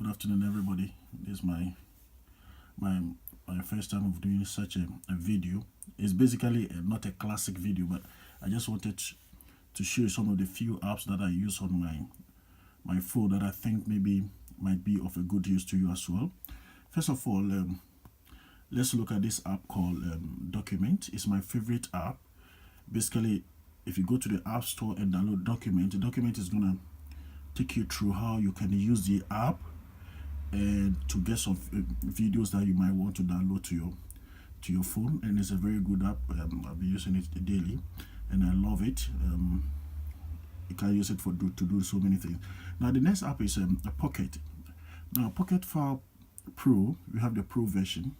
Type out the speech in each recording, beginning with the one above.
Good afternoon, everybody. This is my first time of doing such a video. It's basically not a classic video, but I just wanted to show you some of the few apps that I use on my phone that I think maybe might be of a good use to you as well. First of all, let's look at this app called Document. It's my favorite app. Basically, if you go to the App Store and download Document, the Document is gonna take you through how you can use the app and to get some videos that you might want to download to your phone. And it's a very good app. I've been using it daily and I love it. You can use it to do so many things. Now the next app is a Pocket. Now Pocket File Pro, we have the Pro version.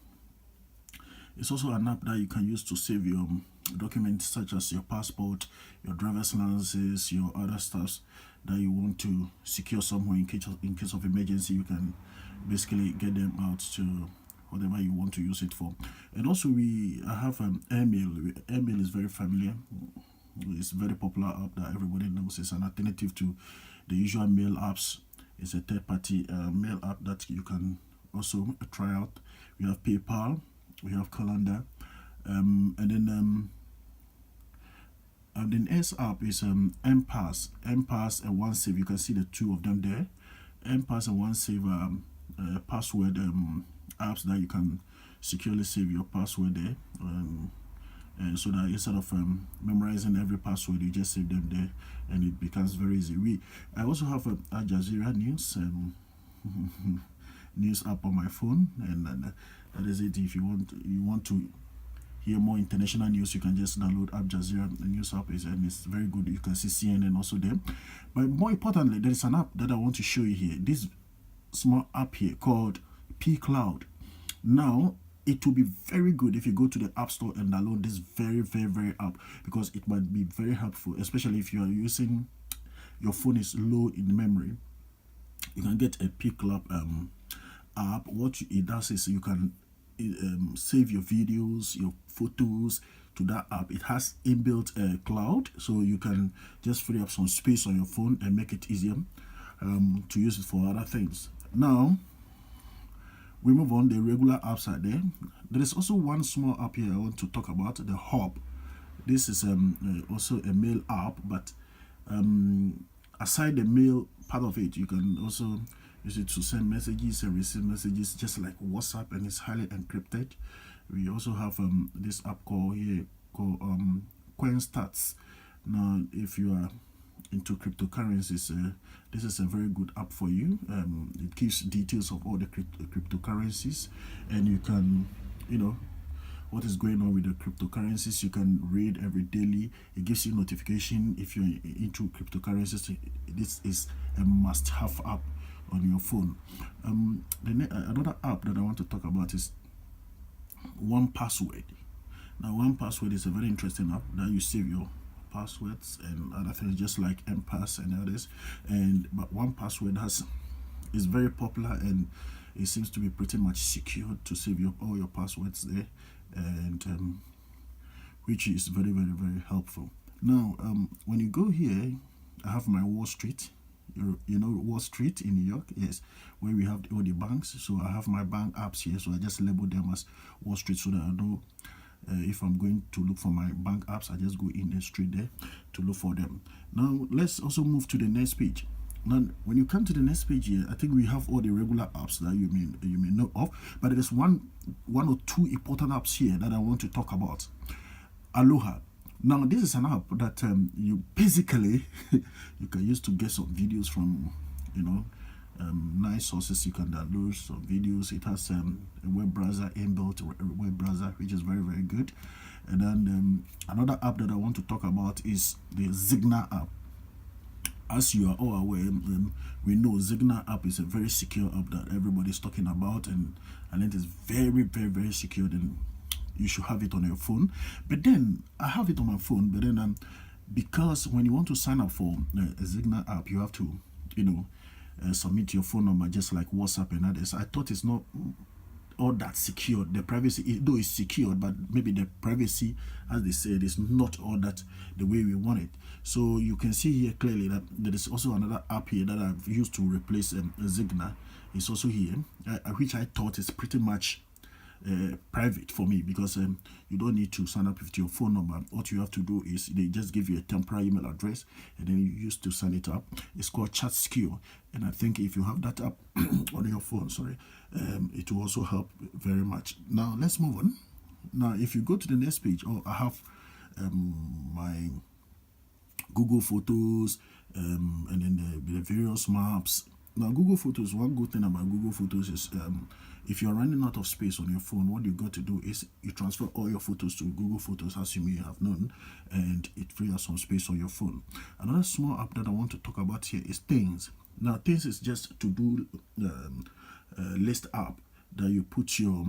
It's also an app that you can use to save your documents such as your passport, your driver's licenses, your other stuffs that you want to secure somewhere in case of emergency. You can basically get them out to whatever you want to use it for. And also I have Airmail. Airmail is very familiar. It's a very popular app that everybody knows. It's an alternative to the usual mail apps. It's a third-party mail app that you can also try out. We have PayPal, we have Calendar, and then S app is MPass and OneSave. You can see the two of them there. MPass and OneSave are password apps that you can securely save your password there. And so that instead of memorizing every password, you just save them there, and it becomes very easy. I also have Al Jazeera News news app on my phone, and that is it. If you want to hear more international news, you can just download Al Jazeera News app, and it's very good. You can see CNN also there. But more importantly, there is an app that I want to show you here. This small app here called pCloud. Now, it will be very good if you go to the App Store and download this very app, because it might be very helpful, especially if you are using your phone is low in memory. You can get a pCloud app. What it does is you can save your videos, your photos to that app. It has inbuilt cloud, so you can just free up some space on your phone and make it easier to use it for other things. Now we move on. The regular apps are there. There is also one small app here I want to talk about, the Hub. This is also a mail app, but aside the mail part of it, you can also use it to send messages and receive messages just like WhatsApp, and it's highly encrypted. We also have this app called CoinStats. Now, if you are into cryptocurrencies, this is a very good app for you. It gives details of all the cryptocurrencies, and you can, what is going on with the cryptocurrencies. You can read every daily. It gives you notification if you're into cryptocurrencies. This is a must-have app on your phone. Another app that I want to talk about is 1Password. Now, 1Password is a very interesting app that you save your passwords and other things just like MPass and others. But 1Password is very popular, and it seems to be pretty much secure to save all your passwords there, and which is very helpful. Now, when you go here, I have my Wall Street. You know Wall Street in New York, yes, where we have all the banks. So I have my bank apps here, so I just label them as Wall Street so that I know if I'm going to look for my bank apps, I just go in the street there to look for them. Now let's also move to the next page. Now when you come to the next page here, I think we have all the regular apps that you may know of, but there is one or two important apps here that I want to talk about. Aloha. Now, this is an app that you basically you can use to get some videos from, nice sources. You can download some videos. It has a web browser, inbuilt web browser, which is very good. And then another app that I want to talk about is the Zigna app. As you are all aware, we know Zigna app is a very secure app that everybody's talking about, and it is very secure. And you should have it on your phone. But then I have it on my phone, but then because when you want to sign up for a Zigna app, you have to submit your phone number just like WhatsApp and others. I thought it's not all that secured. The privacy, though it's secured, but maybe the privacy, as they said, is not all that the way we want it. So you can see here clearly that there is also another app here that I've used to replace Zigna. It's also here, which I thought is pretty much private for me, because you don't need to sign up with your phone number. What you have to do is they just give you a temporary email address, and then you use to sign it up. It's called Chat Secure, and I think if you have that app on your phone, it will also help very much. Now let's move on. Now if you go to the next page, I have my Google Photos, and then the various maps. Now Google Photos, one good thing about Google Photos is if you're running out of space on your phone, what you got to do is you transfer all your photos to Google Photos, as you may have known, and it frees up some space on your phone. Another small app that I want to talk about here is Things. Now Things is just to do list app that you put your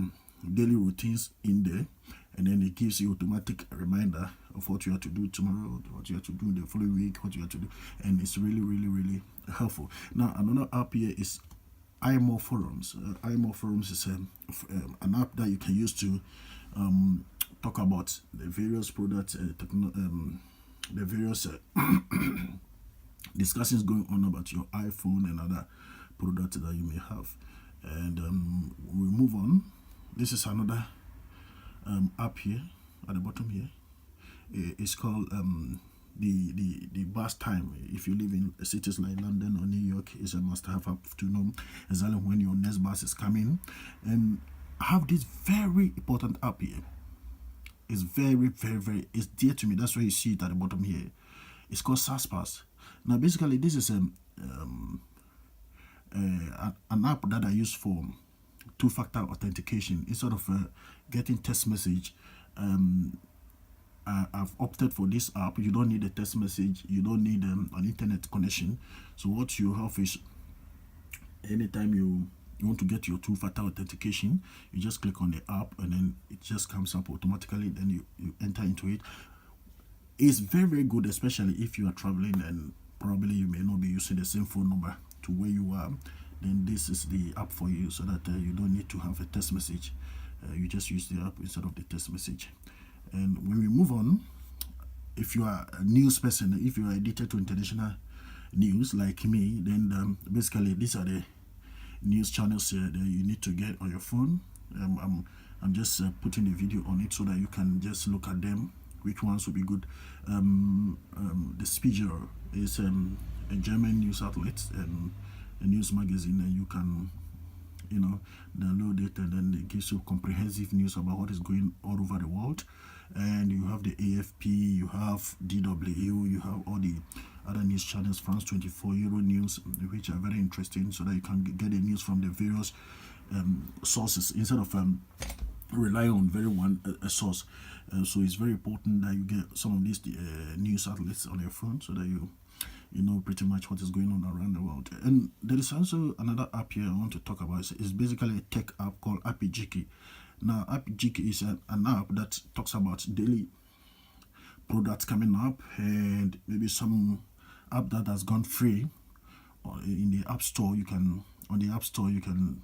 daily routines in there, and then it gives you automatic reminder of what you have to do tomorrow, what you have to do the following week, what you have to do, and it's really helpful. Now another app here is iMore Forums. iMore Forums is an app that you can use to talk about the various products, the various discussions going on about your iPhone and other products that you may have. And we move on. This is another app here at the bottom here. It's called the bus time. If you live in cities like London or New York, it's a must-have app to know exactly when your next bus is coming. And I have this very important app here. It's very it's dear to me. That's why you see it at the bottom here. It's called SarsPass. Now basically this is an app that I use for two-factor authentication. Instead of getting text message, I've opted for this app. You don't need a text message, you don't need an internet connection. So what you have is, anytime you want to get your two-factor authentication, you just click on the app and then it just comes up automatically. Then you enter into it. It's very good, especially if you are traveling and probably you may not be using the same phone number to where you are. Then this is the app for you, so that you don't need to have a text message. You just use the app instead of the text message. And when we move on, if you are a news person, if you are addicted to international news like me, then basically these are the news channels that you need to get on your phone. I'm just putting the video on it so that you can just look at them, which ones will be good. The Spiegel is a German news outlet and a news magazine, and you can download it, and then it gives you comprehensive news about what is going all over the world. And you have the AFP, you have DW, you have all the other news channels, France 24, Euro News, which are very interesting, so that you can get the news from the various sources instead of rely on a source. So it's very important that you get some of these news outlets on your phone, so that you know pretty much what is going on around the world. And there is also another app here I want to talk about. It's basically a tech app called Apijiki. Now Apijiki is an app that talks about daily products coming up, and maybe some app that has gone free in the App Store. On the App Store you can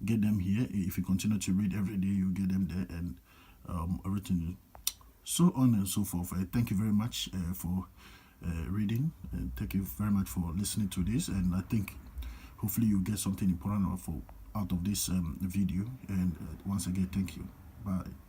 get them here. If you continue to read every day, you get them there, and everything, so on and so forth. Thank you very much for reading, and thank you very much for listening to this. And I think hopefully you get something important out of this video. And once again, thank you. Bye.